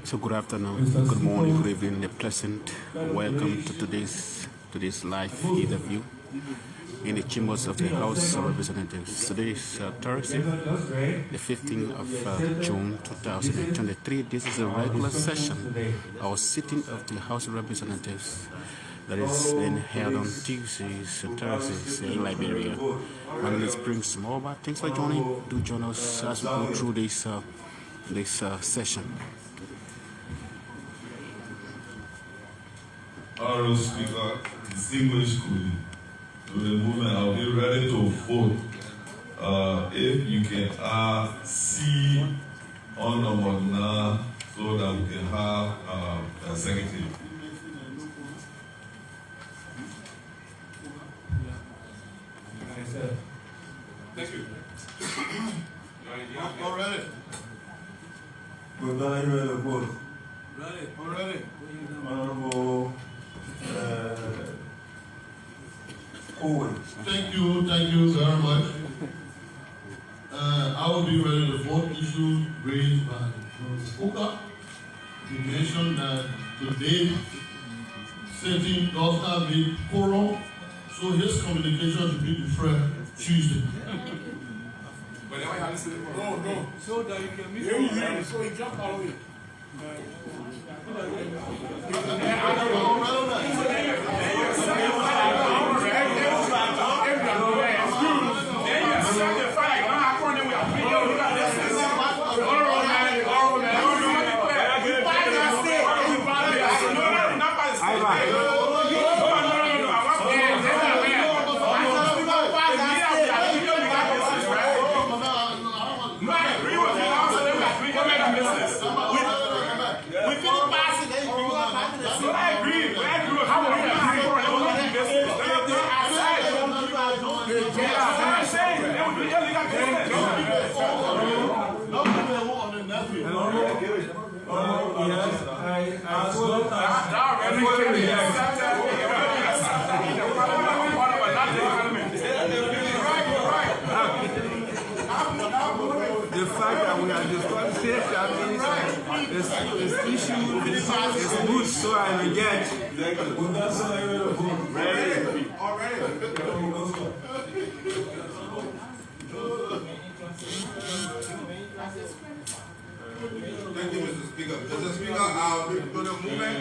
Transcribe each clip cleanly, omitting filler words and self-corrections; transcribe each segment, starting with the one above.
So good afternoon, good morning, good evening, a pleasant welcome to today's live interview in the chambers of the House of Representatives. Today is Thursday, the 15th of June 2023. This is a regular session, our sitting of the House of Representatives that is being held on Tuesdays and Thursdays in Liberia. My name is Prince Moba. Thanks for joining. Do join us as we go through this session. Honorable Speaker, distinguished colleagues, to the movement, I'll be ready to vote. If you can see on number 9 so that we can have a secretary. Thank you. All ready. We're ready to vote. Ready. All ready. Honorable Owen. Thank you very much. I will be ready to vote issues raised by Uka. He mentioned that today sitting does not meet quorum, so his communication should be different Tuesday. But now I have to say, No. So that you can meet So he jumped all the way. The fact that we are discussing this issue is good, so I reject. Thank you, Mr. Speaker. Mr. Speaker, I'll be to the movement.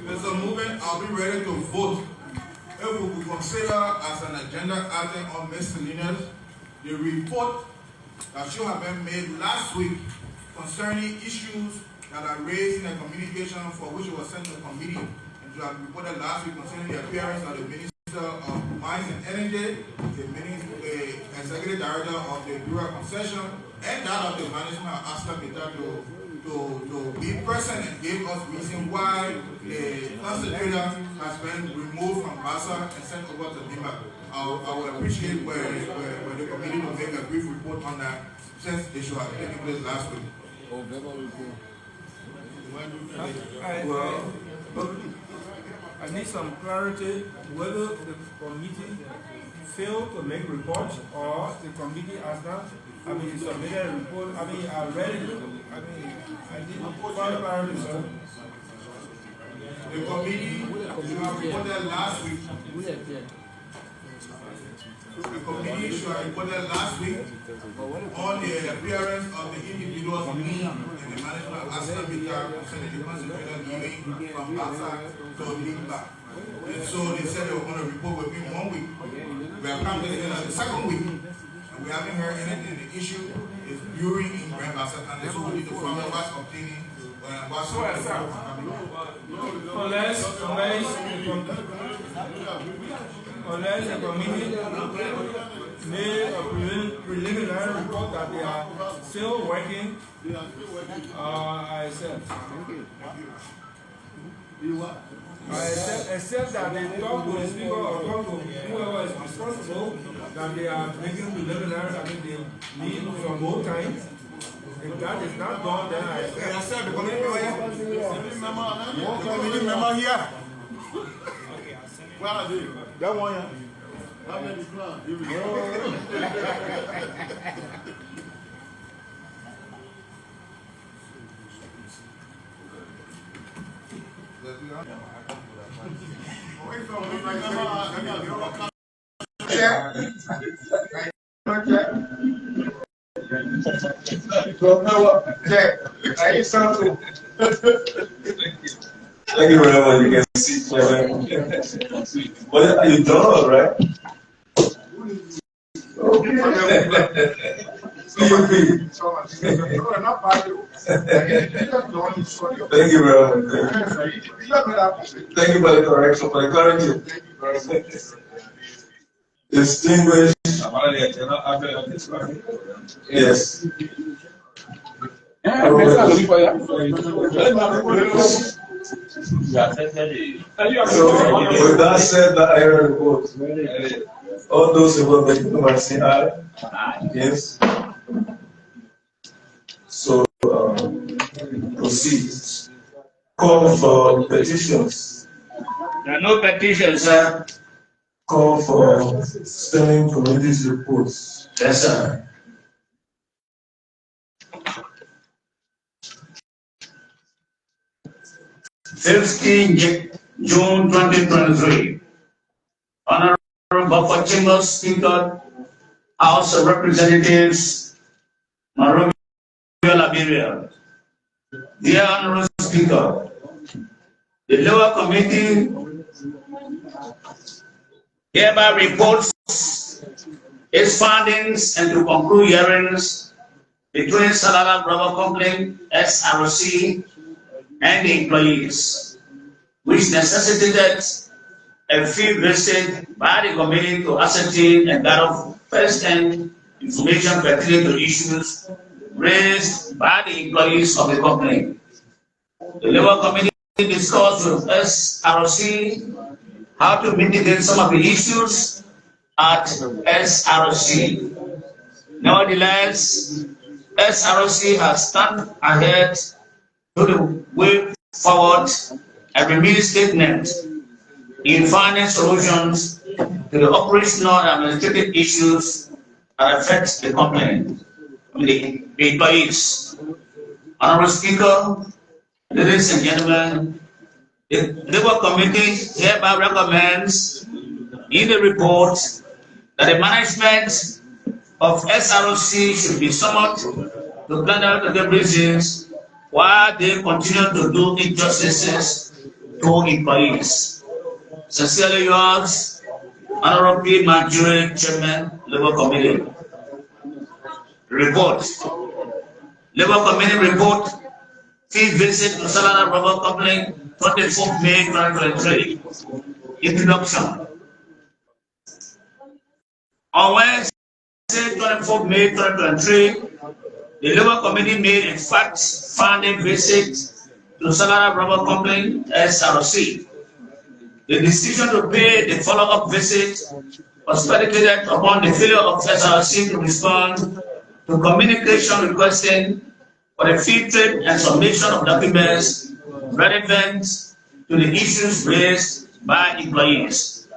Mr. Movement, I'll be ready to vote. If we could consider as an agenda item on miscellaneous the report that should have been made last week concerning issues that are raised in a communication for which it was sent to committee, and to have reported last week concerning the appearance of the Minister of Mines and Energy, the Executive Director of the Bureau of Concession, and that of the management of Astor Peter to be present and give us reason why the concentrator has been removed from Bassa and sent over to Lima. I would appreciate where the committee will make a brief report on that, since they should have taken place last week. I need some clarity whether the committee failed to make reports or the committee has not. Submitted a report. I read it. I need clarity, sir. The committee reported last week. The committee should have reported last week on the appearance of the individuals in the management of Astor Peter concerning the concentrator moving from Bassa to Limba. And so they said they were going to report within 1 week. We are coming to the end of the second week, and we haven't heard anything. The issue is brewing in Grand Bassa, and so we need to find out what's obtaining. Unless the committee made a preliminary report that they are still working, I accept. I accept that they talk to the speaker or talk to whoever is responsible that they are making preliminary, they need some more time. If that is not done, then I accept. Yes, sir. The committee member here. Where are they? That one, yeah. How many plan? Here we go. Thank you very much. You can see, Chairman. Well, you done, right? Thank you very much. Thank you for the correction, for the clarity. Distinguished. Yes. So, with that said, that I report. All those who want to say aye. Yes. So, proceed. Call for petitions. There are no petitions, sir. Call for standing committee's reports. Yes, sir. June 2023. Honorable Chambers Speaker, House of Representatives, Monrovia, Liberia. Dear Honorable Speaker, the lower committee hereby reports its findings and to conclude hearings between Salala Rubber Company, SRC, and the employees, which necessitated a field visit by the committee to ascertain and gather first-hand information pertaining to issues raised by the employees of the company. The Labour Committee discussed with SRC how to mitigate some of the issues at SRC. Nevertheless, SRC has stand ahead to the way forward and remain stagnant in finding solutions to the operational and administrative issues that affect the company, the employees. Honorable Speaker, ladies and gentlemen, the Labour Committee hereby recommends in the report that the management of SRC should be summoned to plan out the reasons why they continue to do injustices to employees. Sincerely yours, Honorable P. Manjuri, Chairman, Labour Committee. Report. Labour Committee report. Field visit to Salala Rubber Company, 24th May 2023. Introduction. On Wednesday, 24th May 2023, the Labour Committee made a fact-finding visit to Salala Rubber Company, SRC. The decision to pay the follow-up visit was predicated upon the failure of SRC to respond to communication requesting for the field trip and submission of documents relevant to the issues raised by employees,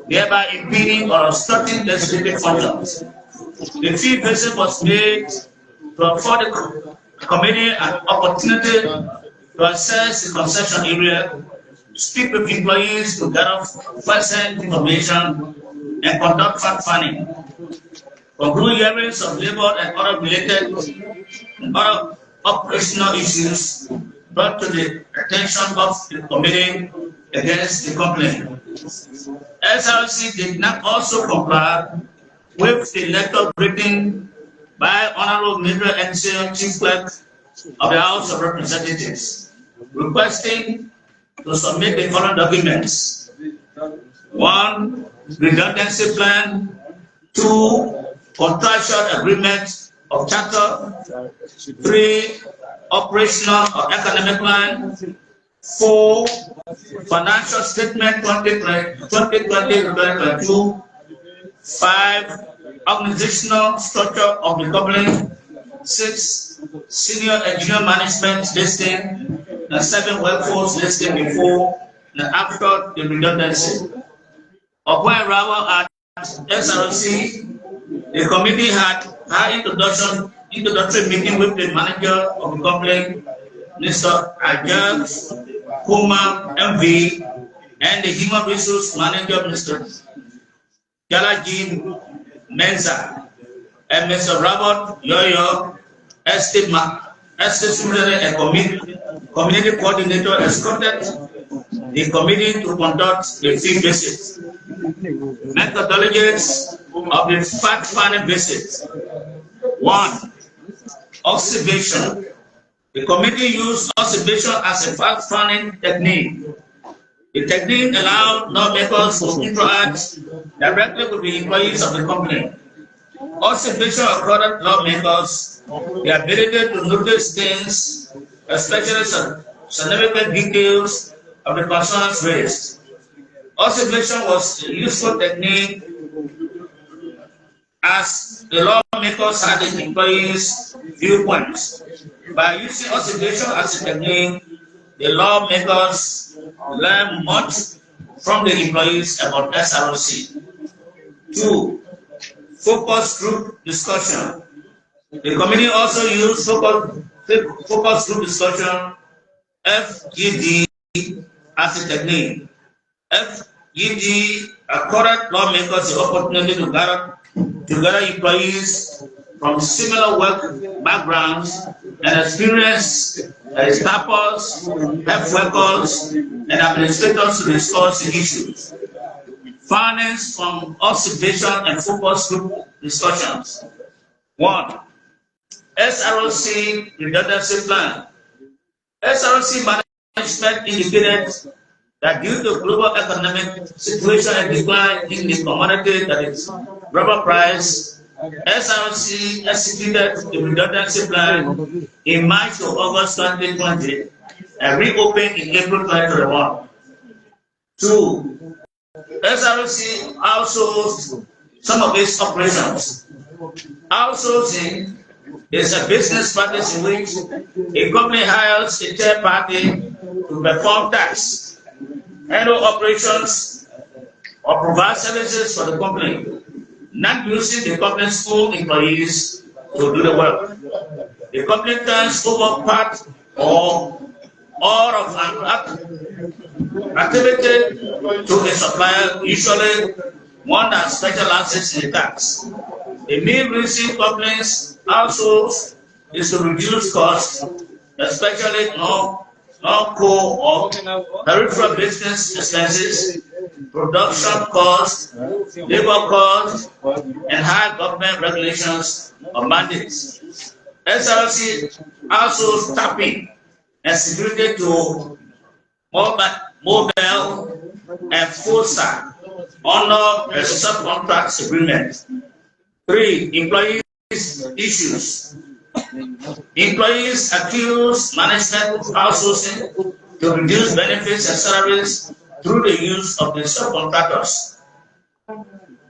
thereby impeding or obstructing legislative functions. The field visit was made to afford the committee an opportunity to assess the concession area, speak with employees to gather first-hand information, and conduct fact-finding. Conclude hearings of labor and other related and other operational issues brought to the attention of the committee against the company. SRC did not also comply with the letter written by Honorable Major NCL Chief Clerk of the House of Representatives, requesting to submit the following documents: 1. Redundancy plan. 2. Contractual agreement of charter. 3. Operational or economic plan. 4. Financial statement 2020-2022. 5. Organizational structure of the company. 6. Senior engineer management listing. And 7. Workforce listing before and after the redundancy. Upon arrival at SRC, the committee had introductory meeting with the manager of the company, Mr. Ajaz Kuma MV, and the Human Resource Manager, Mr. Jalaji Mensa, and Mr. Robert Yoyo, Estate Secretary and Community Coordinator, escorted the committee to conduct a field visit. Methodologies of the fact-finding visit. 1. Observation. The committee used observation as a fact-finding technique. The technique allowed lawmakers to interact directly with the employees of the company. Observation accorded lawmakers the ability to notice things, especially significant details of the concerns raised. Observation was a useful technique as the lawmakers had the employees' viewpoints. By using observation as a technique, the lawmakers learn much from the employees about SROC. 2. Focus group discussion. The committee also used focus group discussion, FGD, as a technique. FGD accorded lawmakers the opportunity to gather employees from similar work backgrounds and experience staffers, health workers, and administrators to discuss the issues. Findings from observation and focus group discussions. 1. SROC redundancy plan. SROC management indicated that due to global economic situation and decline in the commodity, that is rubber price, SROC executed the redundancy plan in March to August 2020 and reopened in April 2021. 2. SROC outsourced some of its operations. Outsourcing is a business practice in which a company hires a third party to perform tasks, handle operations, or provide services for the company, not using the company's own employees to do the work. The company turns over part or all of an activity to a supplier, usually one that specializes in tax. The main reason companies outsource is to reduce costs, especially non-core or peripheral business expenses, production costs, labor costs, and high government regulations or mandates. SRC also tapping and security to mobile and FOSA under a subcontract agreement. 3. Employees issues. Employees accuse management of outsourcing to reduce benefits and salaries through the use of the subcontractors.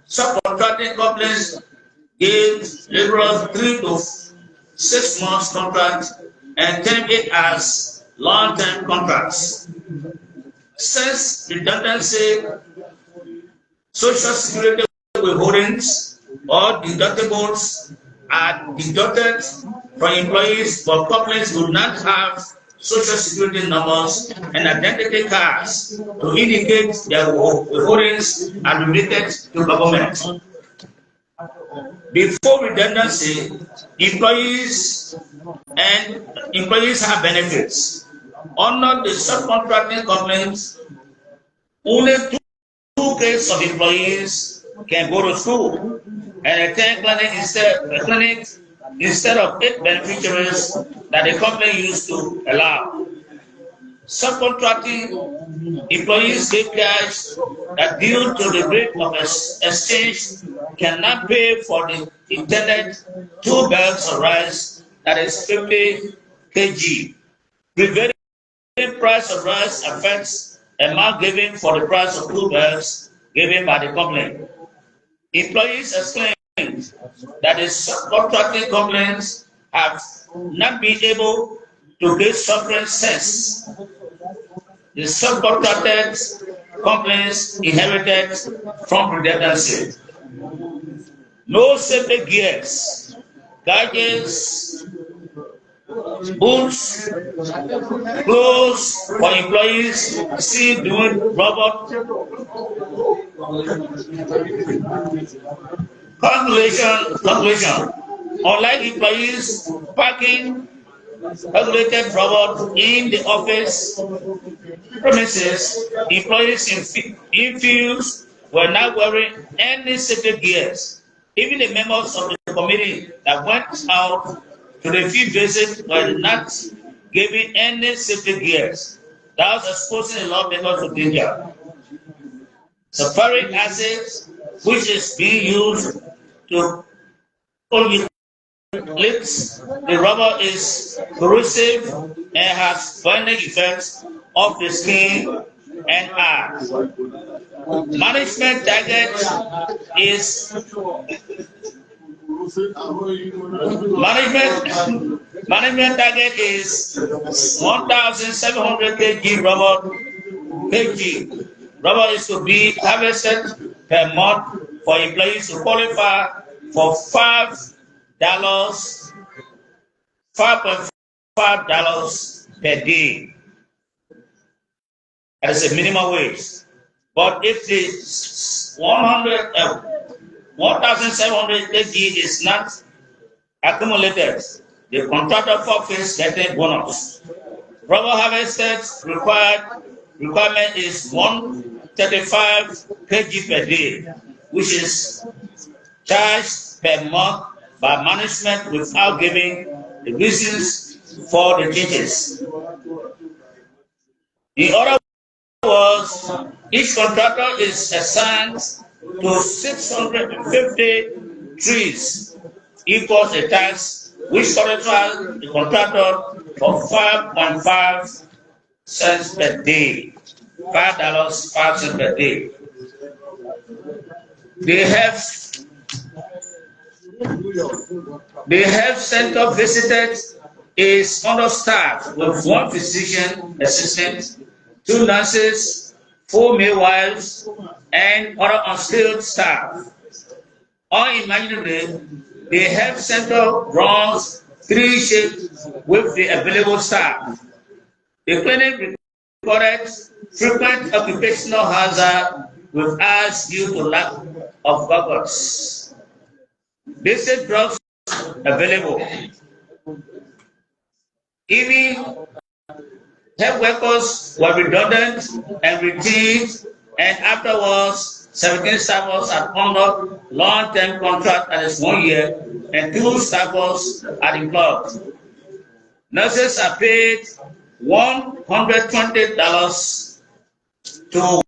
Subcontracting companies give laborers 3 to 6 months contract and term it as long-term contracts. Since redundancy, social security withholdings or deductibles are deducted from employees, but companies do not have social security numbers and identity cards to indicate their withholdings are related to government. Before redundancy, employees have benefits. Under the subcontracting companies, only 2 cases of employees can go to school and attend clinic instead of 8 beneficiaries that the company used to allow. Subcontracting employees get cash that due to the rate of exchange cannot pay for the intended 2 bags of rice, that is 50 kg. Prevailing price of rice affects amount given for the price of 2 bags given by the company. Employees explained that the subcontracting companies have not been able to get sufficient sense. The subcontracted companies inherited from redundancy. No safety gears, gadgets, boots, clothes for employees, still doing robot calculation. Unlike employees parking calculated robot in the office premises, employees in fields were not wearing any safety gears. Even the members of the committee that went out to the field visit were not given any safety gears. That was exposing a lot of members to danger. Sulfuric acid, which is being used to leaks, the rubber is corrosive and has burning effects of the skin and eyes. Management target is management target is 1,700 kg rubber kg. Rubber is to be harvested per month for employees to qualify for $5.5 per day. That is a minimum wage. But if the 1,700 kg is not accumulated, the contractor forfeits getting bonus. Rubber harvested requirement is 135 kg per day, which is charged per month by management without giving the reasons for the changes. In other words, each contractor is assigned to 650 trees, equals a tax which qualifies the contractor for 5.5 cents per day. $5.05 per day. The health center visited is understaffed with one physician assistant, 2 nurses, 4 midwives, and other unskilled staff. Unimaginably, the health center runs 3 shifts with the available staff. The clinic recorded frequent occupational hazard with eyes due to lack of goggles. Basic drugs available. Even health workers were redundant and routine, and afterwards, 17 staffers are under long-term contract that is 1 year, and 2 staffers are employed. Nurses are paid $120 to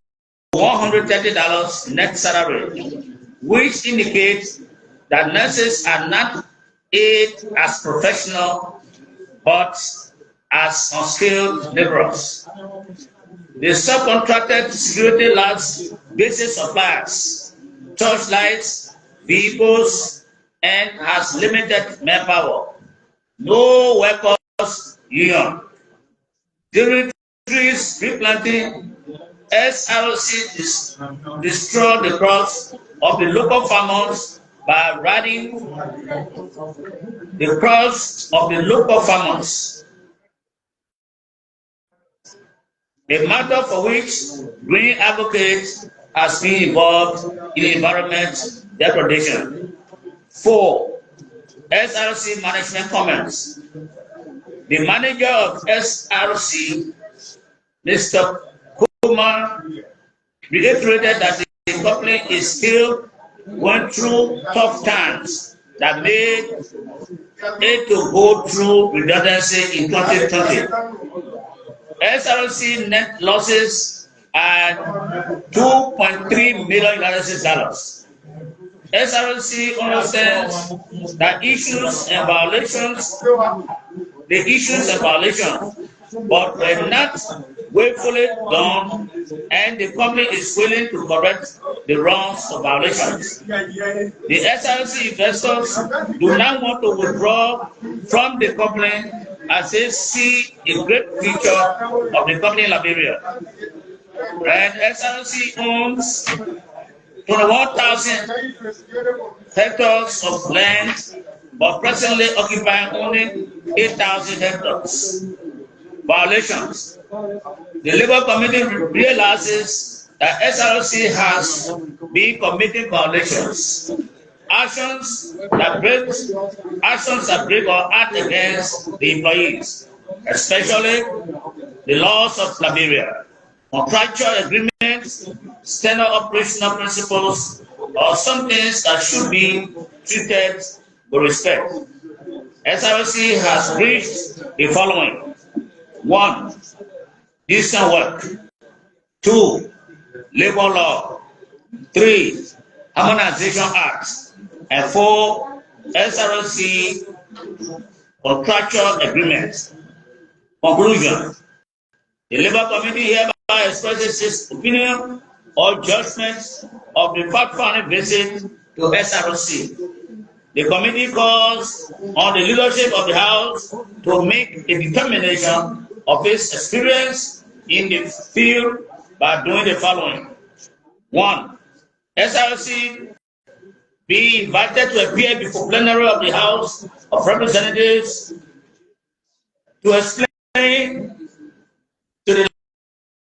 $130 net salary, which indicates that nurses are not paid as professional but as unskilled laborers. The subcontracted security labs, basic supplies, torchlights, vehicles, and has limited manpower. No workers union. During trees replanting, SRC destroyed the crops of the local farmers by riding the crops of the local farmers. A matter for which Green Advocate has been involved in environment degradation. 4. SRC management comments. The manager of SRC, Mr. Kumar, reiterated that the company is still going through tough times that made it to go through redundancy in 2020. SRC net losses are $2.3 million. SRC understands that issues and violations, but were not willfully done, and the company is willing to correct the wrongs of violations. The SRC investors do not want to withdraw from the company as they see a great future of the company in Liberia. And SRC owns 21,000 hectares of land but presently occupying only 8,000 hectares. Violations. The Labour Committee realizes that SRC has been committing violations. Actions that break or act against the employees, especially the laws of Liberia, contractual agreements, standard operational principles, or some things that should be treated with respect. SRC has breached the following: 1. Decent work. 2. Labor law. 3. Harmonization Act. And 4. SRC contractual agreements. Conclusion. The Labour Committee hereby expresses its opinion or judgment of the fact-finding visit to SRC. The committee calls on the leadership of the House to make a determination of its experience in the field by doing the following. 1. SRC be invited to appear before plenary of the House of Representatives to explain to the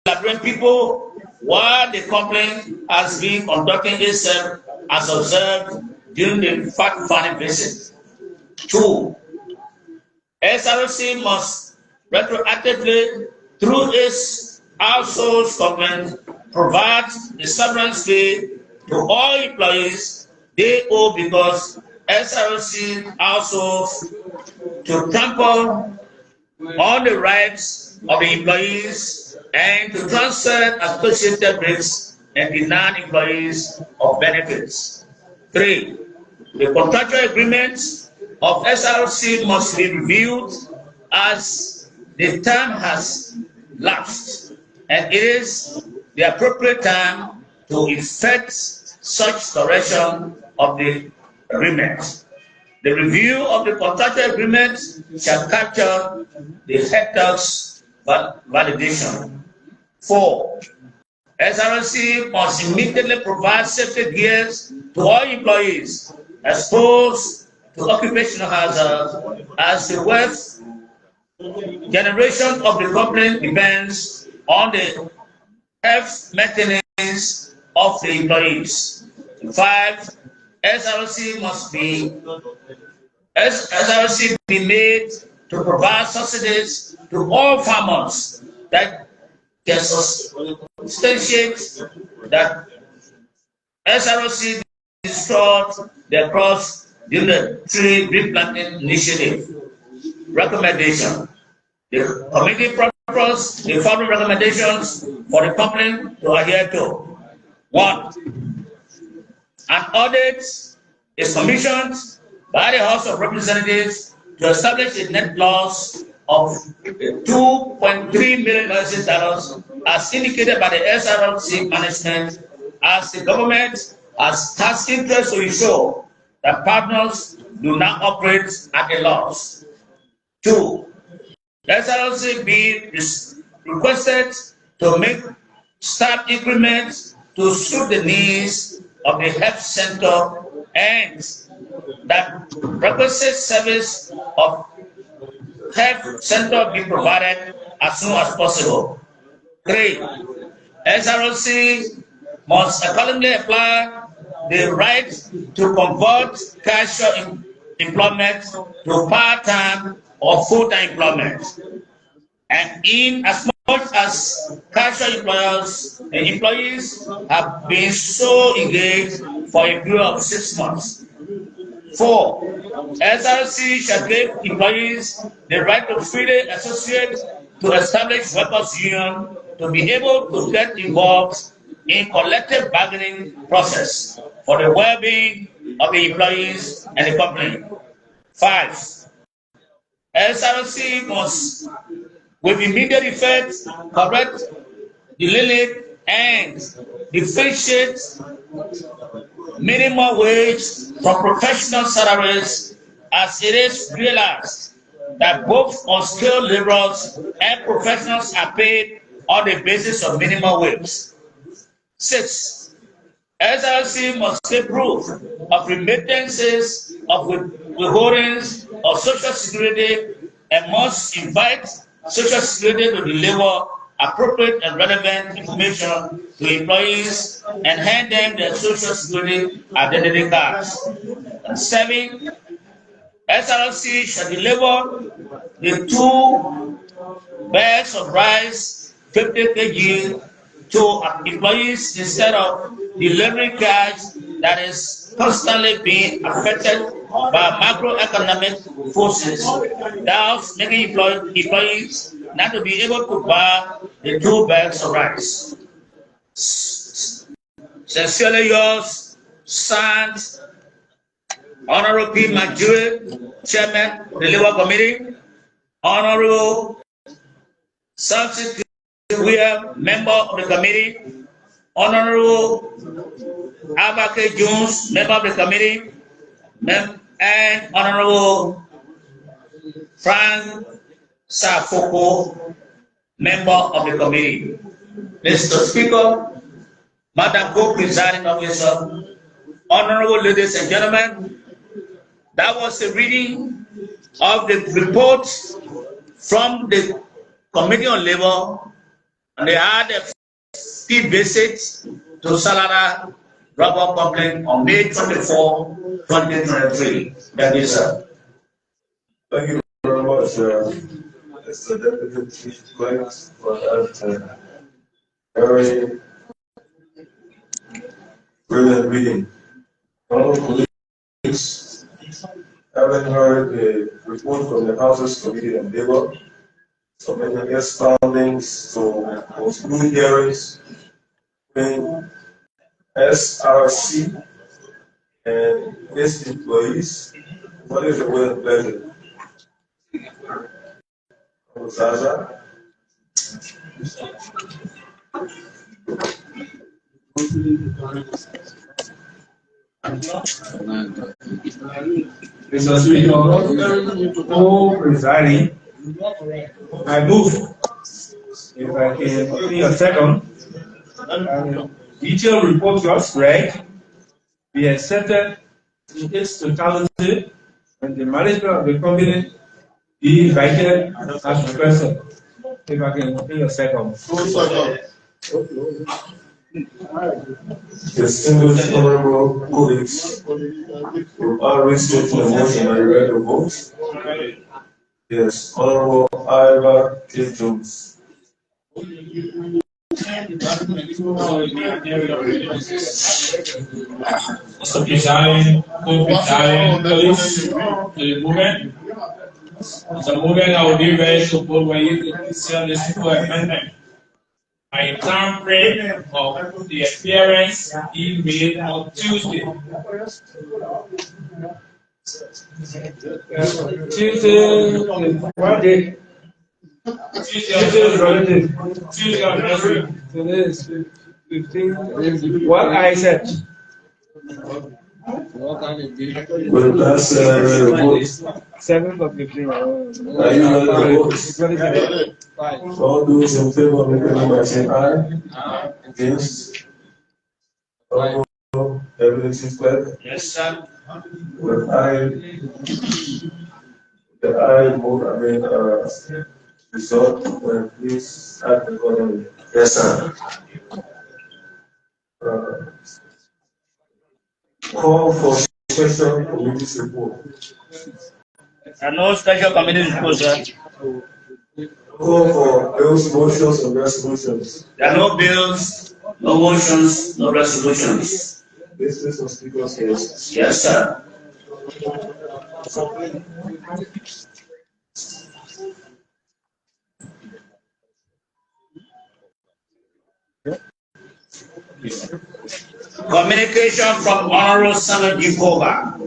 Liberian people why the complaint has been conducting itself as observed during the fact-finding visit. 2. SRC must retroactively, through its outsourced government, provide the severance pay to all employees they owe because SRC outsourced to trample on the rights of the employees and to transfer associated risks and deny employees of benefits. 3. The contractual agreements of SRC must be reviewed as the time has lapsed, and it is the appropriate time to effect such correction of the agreement. The review of the contractual agreement shall capture the hectares validation. 4. SRC must immediately provide safety gears to all employees exposed to occupational hazard, as the wealth generation of the company depends on the health maintenance of the employees. 5. SRC be made to provide subsidies to all farmers that can substantiate that SRC destroyed their crops during the tree replanting initiative. Recommendation. The committee proposes the following recommendations for the company to adhere to. 1. An audit is commissioned by the House of Representatives to establish a net loss of $2.3 million as indicated by the SRC management, as the government has interest to ensure that partners do not operate at a loss. 2. SRC be requested to make staff increments to suit the needs of the health center and that requisite service of health center be provided as soon as possible. 3. SRC must accordingly apply the right to convert casual employment to part-time or full-time employment. And in as much as casual employees have been so engaged for a period of 6 months. 4. SRC shall give employees the right to freely associate to establish workers' union to be able to get involved in collective bargaining process for the well-being of the employees and the company. 5. SRC must, with immediate effect, correct, delineate, and differentiate minimum wage from professional salaries, as it is realized that both unskilled laborers and professionals are paid on the basis of minimum wage. 6. SRC must take proof of remittances of withholdings of Social Security and must invite Social Security to deliver appropriate and relevant information to employees and hand them their Social Security identity cards. And 7, SRC shall deliver the 2 bags of rice, 50 kg, to employees instead of delivering cash that is constantly being affected by macroeconomic forces, thus making employees not to be able to buy the 2 bags of rice. Sincerely yours, signed, Honorable P. Majure, Chairman of the Labour Committee, Honorable Samson Kuya, Member of the Committee, Honorable Abake Jones, Member of the Committee, and Honorable Frank Safoko, Member of the Committee. Mr. Speaker, Madam Co-Presiding Officer, Honorable ladies and gentlemen, that was a reading of the report from the Committee on Labor, and they had a fee visit to Salada Rubber Company on May 24, 2023. Thank you, sir. Thank you very much, Mr. Deputy Chief Clerk, for that very brilliant reading. Honorable colleagues, having heard the report from the House's Committee on Labor, submitting its findings to conclude hearings between SRC and its employees. What is the will and pleasure? Zaza? Mr. Speaker, Co-Presiding, I move, if I can be a second, detailed report just read be accepted in its totality and the management of the company be invited as requested. If I can be a second. Distinguished honorable colleagues, from our research and motion, I read the votes. Yes, Honorable Ivor K. Jones. Mr. Presiding, Co-Presiding, colleagues, the movement. The movement I will be ready to vote when you consider this simple amendment. My time frame of the appearance is made on Tuesday. Tuesday, what day? Tuesday of next week. Today is 15. What I said. Well, that's the vote. 7 for 15. Are you ready to vote? All those in favor, make a number say aye. Against? Everything is clear? Yes, sir. With the aye vote, result, please act accordingly. Yes, sir. Call for special committee report. And no special committee report, sir. Call for bills, motions, and resolutions. There are no bills, no motions, no resolutions. This is a speaker's case. Yes, sir. Communication from Honorable Senator Jikoba.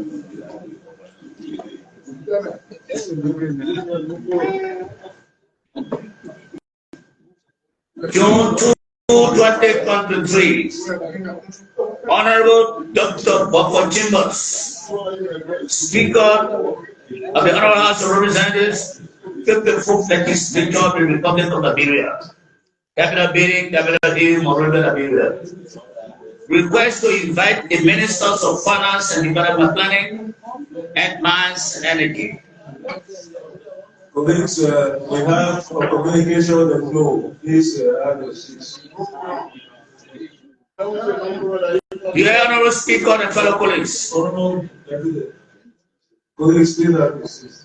June 2, 2023. Honorable Dr. Boko Chambers, Speaker of the Honorable House of Representatives, 54th Legislature of the Republic of Liberia. Capital Building, Capital Hill, Liberia. request to invite the Ministers of Finance and Development Planning and Mines and Energy. Colleagues, we have a communication on the floor. Please have your seats. Dear Honorable Speaker and fellow colleagues, Colleagues, please have your seats.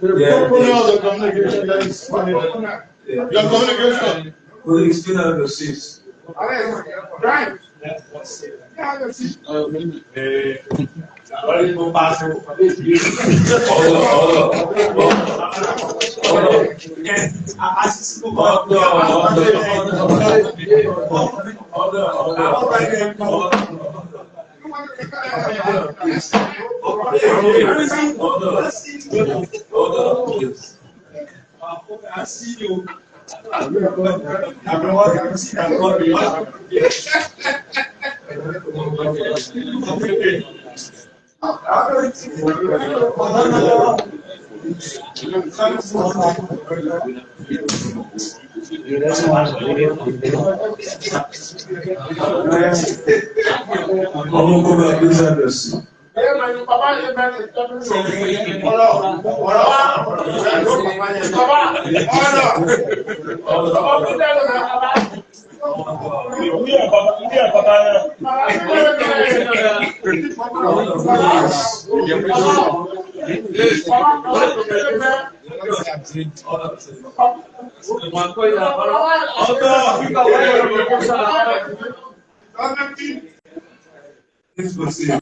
Your communication. Colleagues, please have your seats. Please proceed.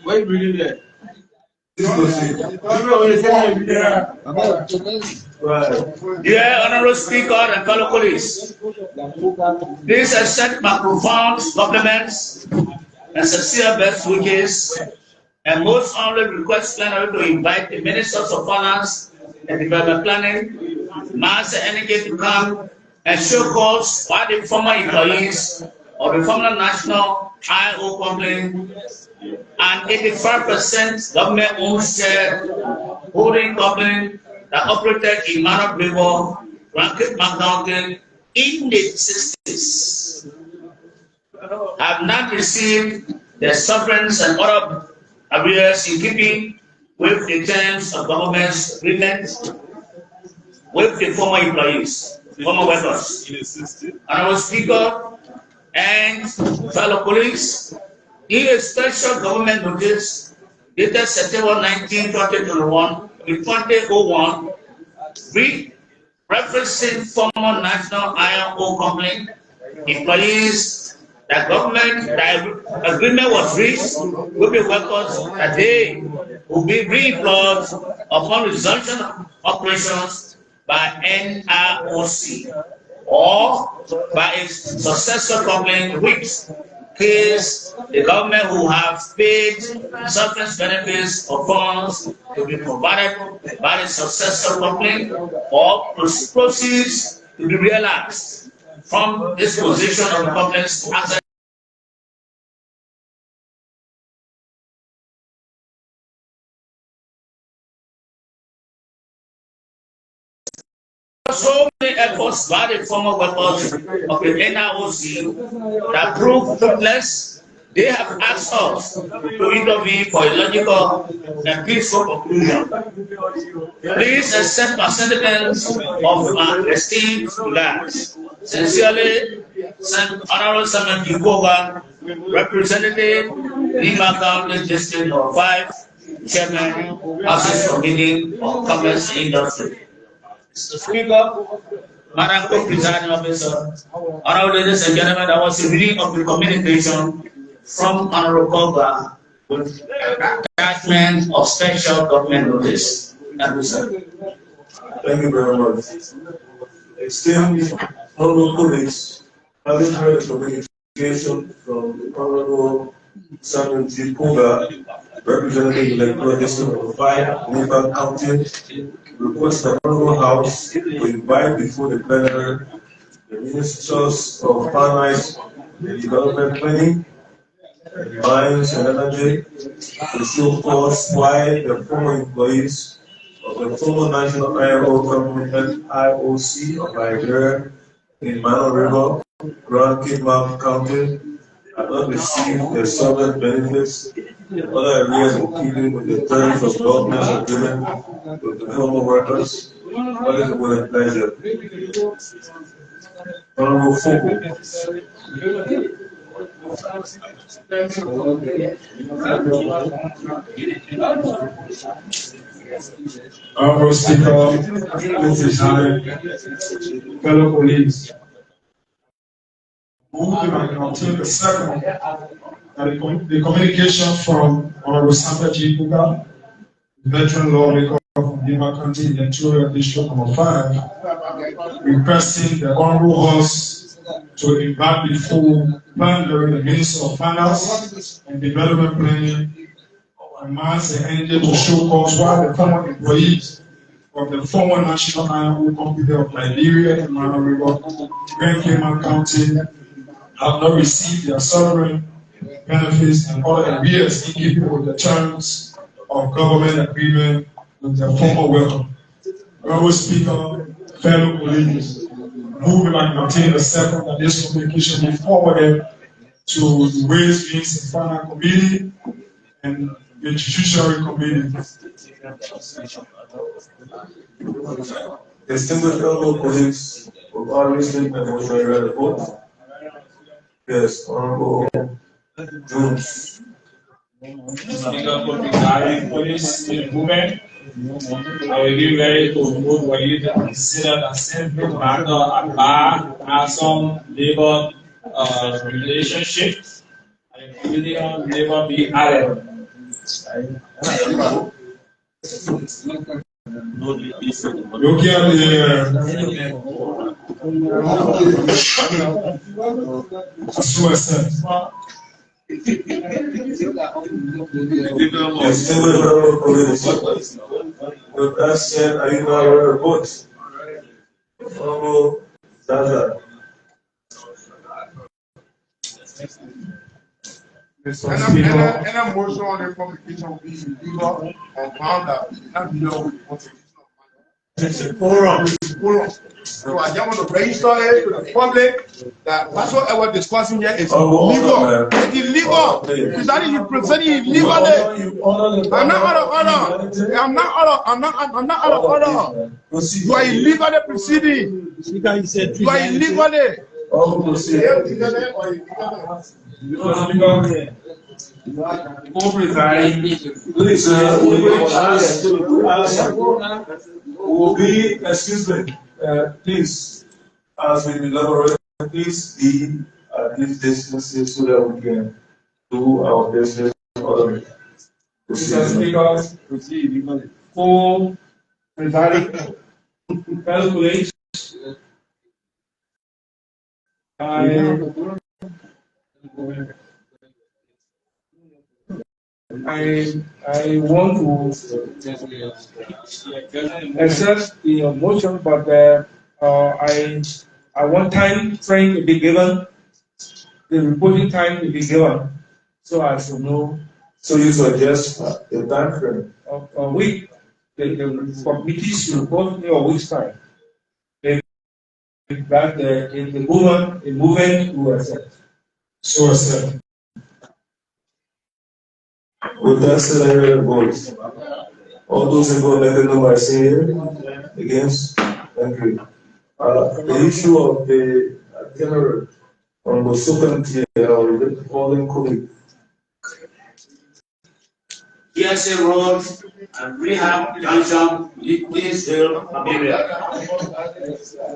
Why are you reading that? Please proceed. Right. Dear Honorable Speaker and fellow colleagues, please accept my profound compliments and sincere best wishes and most honorable request plenary to invite the Ministers of Finance and Development Planning, Mines and Energy to come and show cause why the former employees of the former National IO Company and 85% government-owned share holding company that operated in Manor River, Ranked Mountain in the 60s have not received their sovereigns and other arrears in keeping with the terms of government's agreement with the former employees, former workers. Honorable Speaker and fellow colleagues, in a special government notice dated September 19, 2021, referencing former National Iron Ore Company employees, the agreement was reached with the workers that they will be reemployed upon resumption of operations by NROC or by its successor company, which case the government will have paid surplus benefits or funds to be provided by the successor company or proceeds to be realized from disposition of the company's assets. So many efforts by the former workers of the NROC that proved fruitless. They have asked us to intervene for a logical and peaceful conclusion. Please accept my sentiments of my esteemed guys. Sincerely, Honorable Samuel Kikoga, Representative Lima County District No. 5, Chairman, Access Committee of Commerce and Industry. Mr. Speaker, Madam Co-Presiding Officer, Honorable ladies and gentlemen, that was a reading of the communication from Honorable Koga with attachment of special government notice. Thank you, sir. Thank you very much. Esteemed honorable colleagues, having heard the communication from the Honorable Samuel T. Koga, representative electoral district of 5, Liberia County, request the Honorable House to invite before the plenary the Ministers of Finance and Development Planning, Mines and Energy to show cause why the former employees of the former National Iron Ore Company (IOC) of Liberia in Manor River Grand Kidman County have not received the solvent benefits and other areas in keeping with the terms of government agreement with the former workers. What is the will and pleasure? Honorable Fogo. Honorable Speaker, fellow colleagues, moving and continue the second, the communication from Honorable Sandra G. Puga, veteran lawmaker from Lima County, Electoral District Number 5, requesting the Honorable House to invite the full plan during the Minister of Finance and Development Planning commands the NJ to show cause why the former employees of the former National Iron Ore Company of Liberia and Mara River, Grand Cayman County, have not received their sovereign benefits and other arrears in keeping with the terms of government agreement with their former worker. Honorable Speaker, fellow colleagues, moving and maintain the second that this communication be forwarded to the Ways, Means and Finance Committee and the Judiciary Committee. Distinguished fellow colleagues, we've already seen the motion read the vote. Yes, Honorable Jones. Speaker for the police movement. I will be ready to move for you to consider the simple matter about some labor relationships, including labor being added. Any motion on the communication will be in favor of ground that not below with the constitution of forum. So I just want to register it to the public that whatsoever discussing here is illegal. It is illegal. Is that you present it illegally? I'm not out of order. I'm not out of order. You are illegally proceeding. You are illegally. Please, will be, excuse me, please, as we elaborate, please be at these distances so that we can do our business orderly. Mr. Speaker, proceed. For presiding, fellow colleagues, I want to accept the motion, but I want time frame to be given, the reporting time to be given, so I should know. So you suggest a time frame? A week. The committees should report me a week's time. That the movement will accept. So accept. With that said, I hear the votes. All those in favor, let them know by saying against. Thank you. The issue of the itinerary on the second tier or the following colleague. PSA Road and Rehab Junction, Hill, Liberia.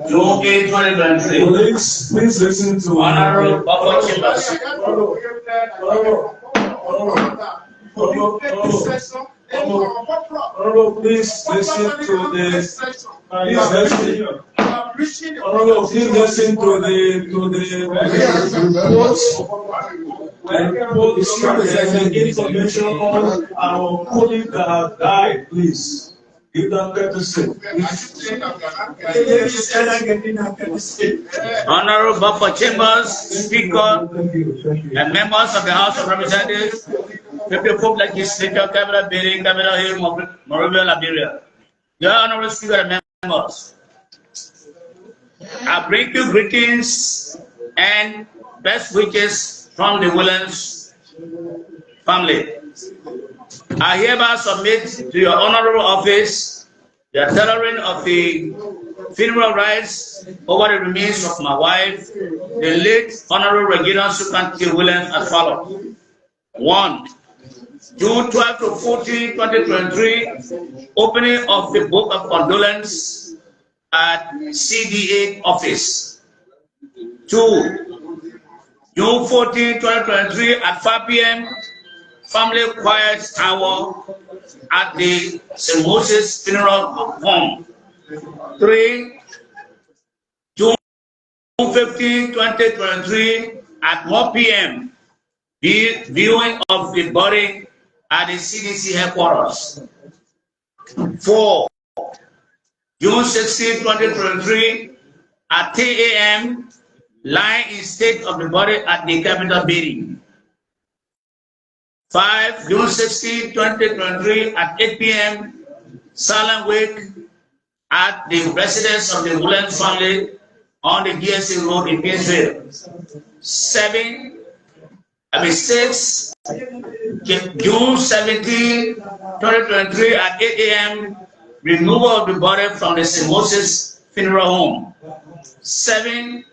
June 8, 2023. Please listen to Honorable Baba Chambers. Honorable, please listen to this. Please listen to the reports. And people describing information on our colleagues that have died, please. Give them courtesy. Honorable Baba Chambers, Speaker, and members of the House of Representatives, people legislature, Cabinet Building, Capital Hill, Monrovia, Liberia. Your Honorable Speaker and members, I bring you greetings and best wishes from the Williams family. I hereby submit to your honorable office the tailoring of the funeral rites over the remains of my wife, the late Honorable Regina Sukanti Williams, as follows. 1. June 12 to 14, 2023, opening of the Book of Condolence at CDA office. 2. June 14, 2023 at 5 p.m., family quiet hour at the St. Moses Funeral Home. 3. June 15, 2023 at 1 p.m., viewing of the body at the CDC headquarters. 4. June 16, 2023 at 10 a.m., lying in state of the body at the Capitol building. 5. June 16, 2023 at 8 p.m., silent wake at the residence of the Williams family on the DSC Road in Gainesville. 6. June 17, 2023 at 8 a.m., removal of the body from the St. Moses Funeral Home. 7.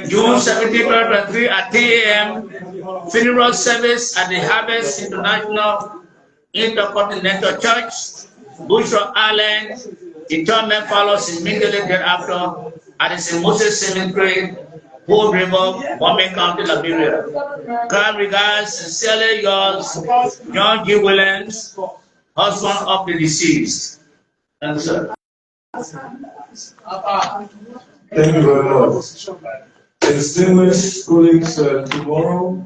June 17, 2023 at 10 a.m., funeral service at the Harvest International Intercontinental Church, Bushrock Island. Interment follows immediately thereafter at the St. Moses Cemetery, Pool River, Bombay County, Liberia. Kind regards, sincerely yours, John G. Williams, husband of the deceased. Thank you, sir. Thank you very much. Distinguished colleagues, tomorrow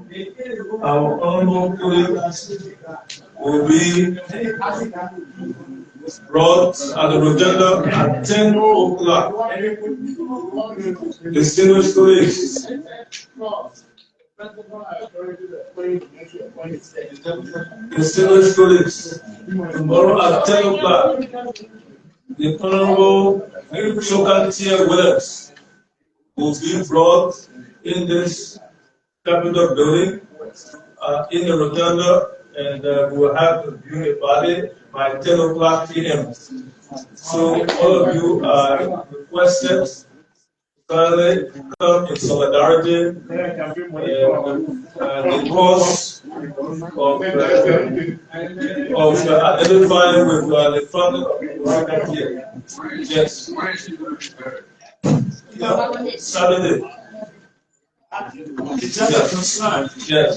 our honorable colleagues will be brought at the rotunda at 10 o'clock. Distinguished colleagues. Distinguished colleagues, tomorrow at 10 o'clock, the Honorable Shokantia Williams will be brought in this Capitol building, in the rotunda, and we will have to view the body by 10 o'clock p.m. So all of you are requested to come in solidarity the cause of identifying with the family here. Yes. Saturday. Yes.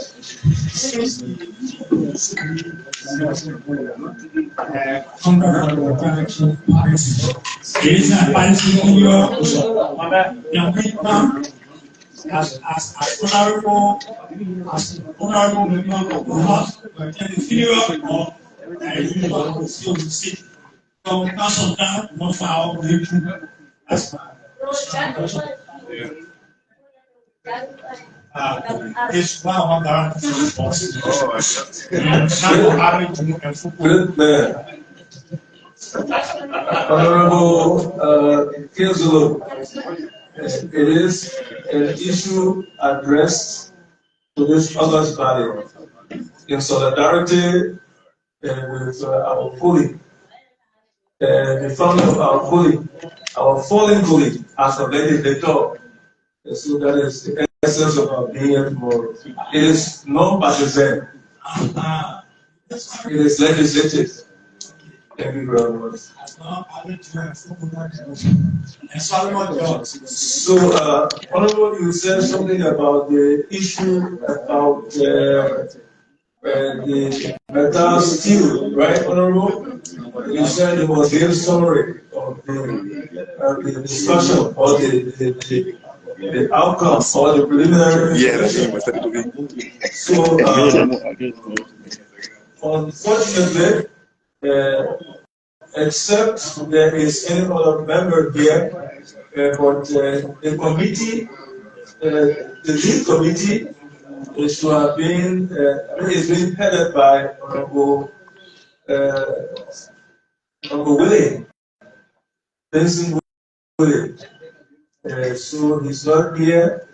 As honorable member of the House, the funeral of so council down, not file the as it's one of the responsible. Good man. Honorable Kinzulu, it is an issue addressed to this August body in solidarity with our fully, the family of our fallen fully, as already they talk. So that is the essence of our being here tomorrow. It is non-partisan. It is legislative. Thank you very much. So, Honorable, you said something about the issue about the metal steel, right, Honorable? You said it was the summary of the discussion or the outcome or the preliminary. So, unfortunately, except there is any other member here, but the committee, the lead committee is to have been, is being headed by Honorable Willie, Benson Willie. So he's not here,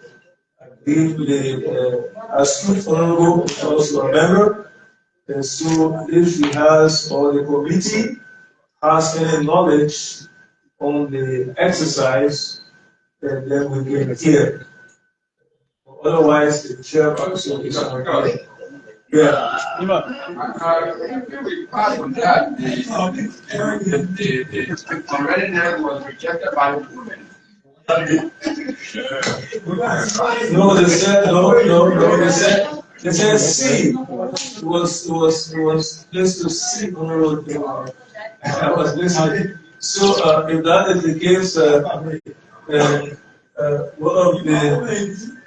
give the astute honorable also a member. And so if he has or the committee has any knowledge on the exercise, then we can hear. Otherwise, the chairperson is not here. Yeah. Apart from that, the already there was rejected by the women. No, they said no. They said C. It was just to C on the road. I was listening. So if that is the case, one of the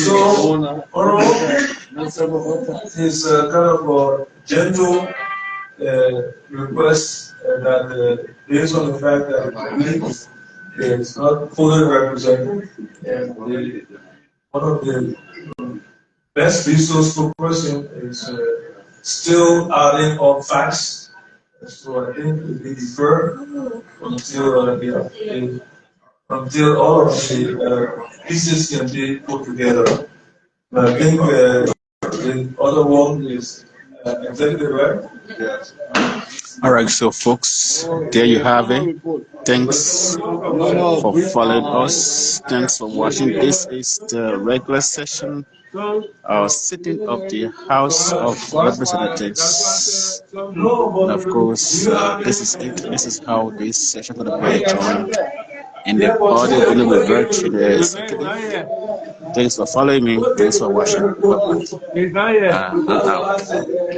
so is kind of a gentle request that based on the fact that the is not fully represented, and one of the best resource for person is still adding on facts. So I think we defer until all of the pieces can be put together. But I think the other one is exactly right. Yes. All right, so folks, there you have it. Thanks for following us. Thanks for watching. This is the regular session sitting of the House of Representatives. And of course, this is it. This is how this session is going to be adjourned. And the audio will revert to the executive. Thanks for following me. Thanks for watching. Bye-bye.